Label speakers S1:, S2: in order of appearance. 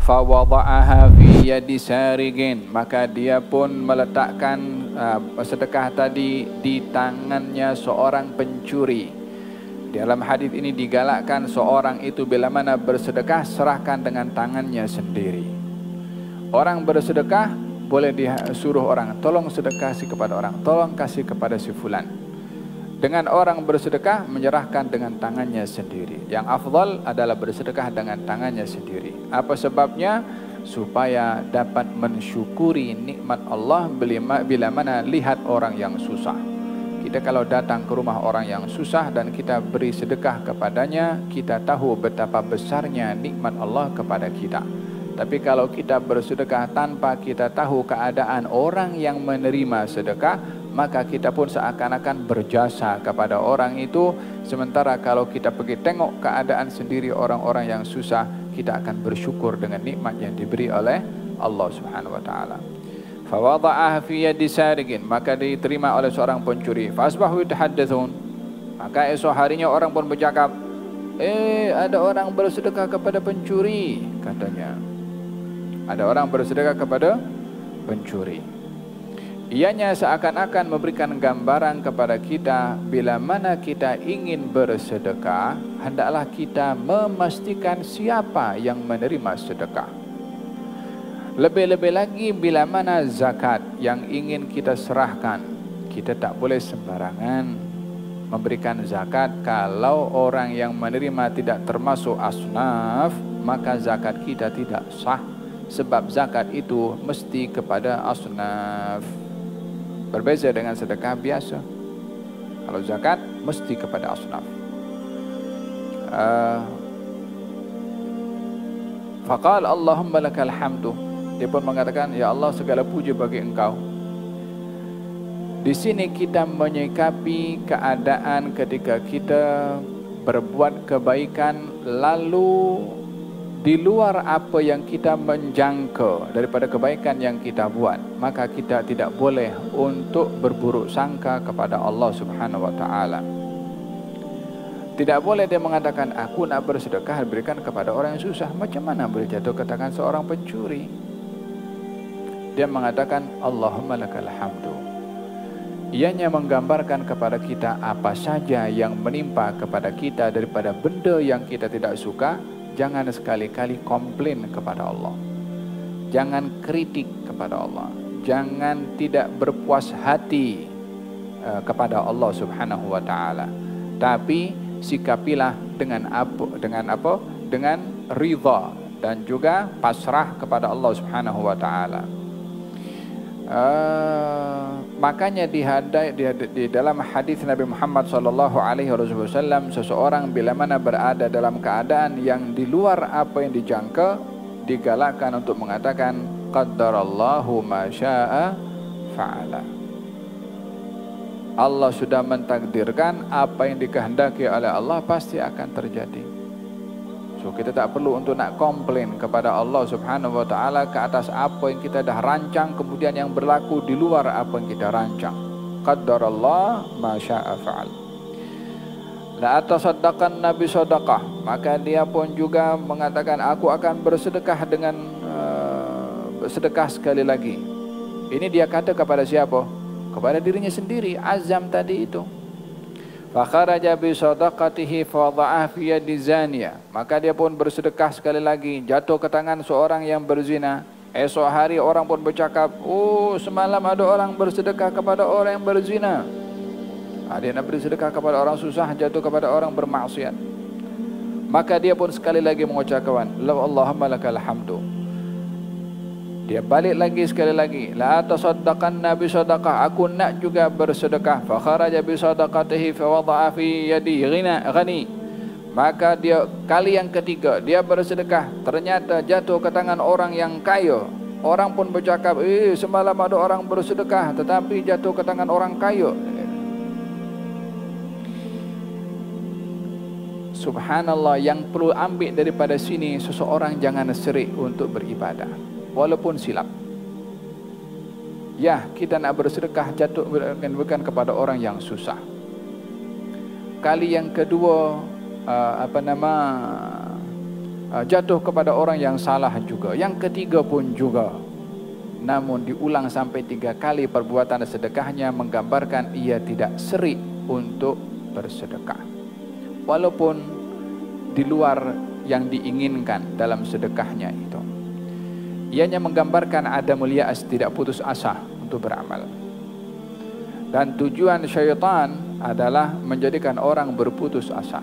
S1: Fawada'aha fi yadi sarigin, maka dia pun meletakkan sedekah tadi di tangannya seorang pencuri. Dalam hadis ini digalakkan seorang itu bila mana bersedekah serahkan dengan tangannya sendiri. Orang bersedekah boleh disuruh orang, tolong sedekah kepada orang, tolong kasih kepada si fulan. Dengan orang bersedekah menyerahkan dengan tangannya sendiri. Yang afdal adalah bersedekah dengan tangannya sendiri. Apa sebabnya? Supaya dapat mensyukuri nikmat Allah bila mana lihat orang yang susah. Kita kalau datang ke rumah orang yang susah dan kita beri sedekah kepadanya, kita tahu betapa besarnya nikmat Allah kepada kita. Tapi kalau kita bersedekah tanpa kita tahu keadaan orang yang menerima sedekah, maka kita pun seakan-akan berjasa kepada orang itu. Sementara kalau kita pergi tengok keadaan sendiri orang-orang yang susah, kita akan bersyukur dengan nikmat yang diberi oleh Allah Subhanahu wa taala. Fawada'ah fi yadi sarigin, maka diterima oleh seorang pencuri. Fasbahu yatahaddatsun, maka esok harinya orang pun bercakap, ada orang bersedekah kepada pencuri, katanya. Ada orang bersedekah kepada pencuri. Ianya seakan-akan memberikan gambaran kepada kita, bila mana kita ingin bersedekah, hendaklah kita memastikan siapa yang menerima sedekah. Lebih-lebih lagi bila mana zakat yang ingin kita serahkan, kita tak boleh sembarangan memberikan zakat. Kalau orang yang menerima tidak termasuk asnaf, maka zakat kita tidak sah. Sebab zakat itu mesti kepada asnaf. Berbeza dengan sedekah biasa. Kalau zakat mesti kepada asnaf. Faqal Allahumma lakal hamdu. Dia pun mengatakan, ya Allah, segala puji bagi Engkau. Di sini kita menyikapi keadaan ketika kita berbuat kebaikan lalu di luar apa yang kita menjangka daripada kebaikan yang kita buat, maka kita tidak boleh untuk berburuk sangka kepada Allah Subhanahu wa taala. Tidak boleh dia mengatakan, aku nak bersedekah berikan kepada orang yang susah. Macam mana boleh jatuh ke tangan seorang pencuri? Dia mengatakan, Allahumma lakal hamdu. Ianya menggambarkan kepada kita apa saja yang menimpa kepada kita daripada benda yang kita tidak suka. Jangan sekali-kali komplain kepada Allah. Jangan kritik kepada Allah. Jangan tidak berpuas hati kepada Allah Subhanahu wa taala. Tapi sikapilah dengan apa? Dengan ridha dan juga pasrah kepada Allah Subhanahu wa taala. Makanya di dalam hadis Nabi Muhammad sallallahu alaihi wasallam, seseorang bila mana berada dalam keadaan yang di luar apa yang dijangka, digalakkan untuk mengatakan qaddarallahu ma syaa fa'ala. Allah sudah mentakdirkan, apa yang dikehendaki oleh Allah pasti akan terjadi. So kita tak perlu untuk nak komplain kepada Allah Subhanahu wa taala ke atas apa yang kita dah rancang kemudian yang berlaku di luar apa yang kita rancang. Qaddarallah ma syaa fa'al. La atasaddaqan nabi sadaqah, maka dia pun juga mengatakan, aku akan bersedekah dengan sedekah sekali lagi. Ini dia kata kepada siapa? Kepada dirinya sendiri, azam tadi itu. Fa kharaja bi sadaqatihi fa wada'ah fi yadi zaniya, maka dia pun bersedekah sekali lagi, jatuh ke tangan seorang yang berzina. Esok hari orang pun bercakap, oh semalam ada orang bersedekah kepada orang yang berzina. Dia nak bersedekah kepada orang susah, jatuh kepada orang bermaksiat. Maka dia pun sekali lagi mengucapkan, Allahumma lakal hamdu. Dia balik lagi sekali lagi, la tasaddaqan nabi sadaqah, aku nak juga bersedekah. Fa kharaja bi sadaqatihi fa wada'a fi yadi ghani. Maka dia kali yang ketiga dia bersedekah, ternyata jatuh ke tangan orang yang kaya. Orang pun bercakap, semalam ada orang bersedekah tetapi jatuh ke tangan orang kaya. Subhanallah, yang perlu ambil daripada sini, seseorang jangan serik untuk beribadah walaupun silap. Ya, kita nak bersedekah jatuh bukan kepada orang yang susah. Kali yang kedua jatuh kepada orang yang salah juga. Yang ketiga pun juga. Namun diulang sampai 3 kali perbuatan sedekahnya menggambarkan ia tidak serik untuk bersedekah. Walaupun di luar yang diinginkan dalam sedekahnya itu. Ianya menggambarkan Adam al-ya'as, tidak putus asa untuk beramal. Dan tujuan syaitan adalah menjadikan orang berputus asa.